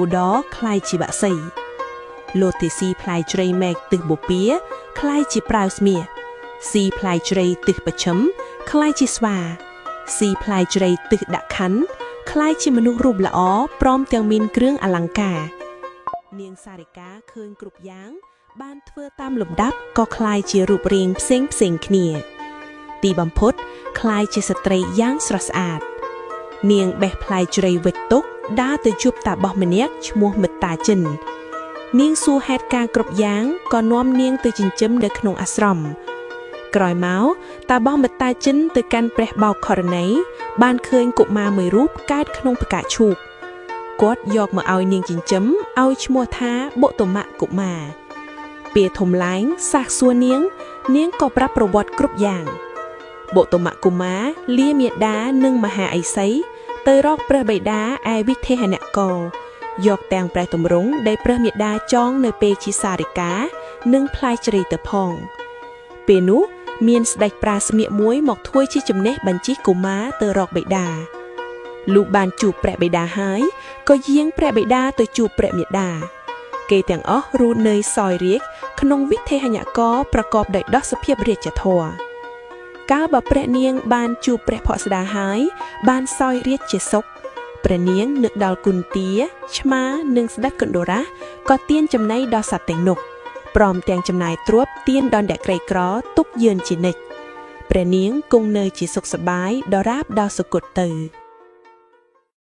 ឧដរคล้ายជាបាក់សីលោតទីស៊ីផ្លែជ្រៃមែកទឹកបពៀคล้ายជាប្រាវស្មៀស៊ីផ្លែជ្រៃទឹកបឈឹមคล้ายជាស្វាស៊ីផ្លែជ្រៃទឹកដាក់ខណ្ឌคล้ายជាមនុស្សរូបល្អព្រមទាំងមានគ្រឿងអលង្ការនាងសារិកាឃើញគ្រប់យ៉ាងបានធ្វើតាមលំដាប់ក៏คล้ายជារូបរាងផ្សេងគ្នាទីបំផុតคล้ายជាស្ត្រីយ៉ាងស្រស់ស្អាតនាងបេះផ្លែជ្រៃវិចទុកដើរទៅជួបតាបោះម្នាក់ឈ្មោះមិត្តាចិននាងសួរហេតុការគ្រប់យ៉ាងក៏នាំនាងទៅចិញ្ចឹមនៅក្នុងអាស្រមក្រោយមកតាបោះមិត្តាចិនទៅកាន់ព្រះបោកខរណីបានឃើញកុមារមួយរូបកើតក្នុងផ្កាឈូកគាត់យកមកឲ្យនាងចិញ្ចឹមឲ្យឈ្មោះថាបុតុមៈកុមារពេលធំឡើងសាសសួរនាងក៏ប្រាប់ប្រវត្តិគ្រប់យ៉ាងបុតុមៈកុមារលាមាតានិងមហាឥសីទៅរកព្រះបិតាឯវិធេហនគរយកទាំងព្រះទម្រង់ដែលព្រះមាតាចងនៅពេលជាសារិកានិងផ្លែជ្រៃទៅផងពេលនោះមានស្ដេចប្រាស្មៀកមួយមកធ្វើជាចំណេះបញ្ជិះកុមារទៅរកបិតាលុះបានជួបព្រះបិតាហើយក៏យាងព្រះបិតាទៅជួបព្រះមាតាគេទាំងអស់រស់នៅសោយរាជ្យក្នុងវិធេហនគរប្រកបដោយដោះសភាពរាជធម៌កាលបើព្រះនាងបានជួបព្រះភក្ត្រស្ដាហើយបានសោយរាជ្យជាសុខព្រះនាងនឹកដល់គុន្ទាឆ្មានិងស្ដេចកណ្ដូរ៉ាក៏ទានចំណីដល់សត្វទាំងនោះព្រមទាំងចំណាយទ្រព្យទានដល់អ្នកក្រីក្រទុកយឺនជានិច្ចព្រះនាងគង់នៅជាសុខសប្បាយដរាបដល់សុគតទៅ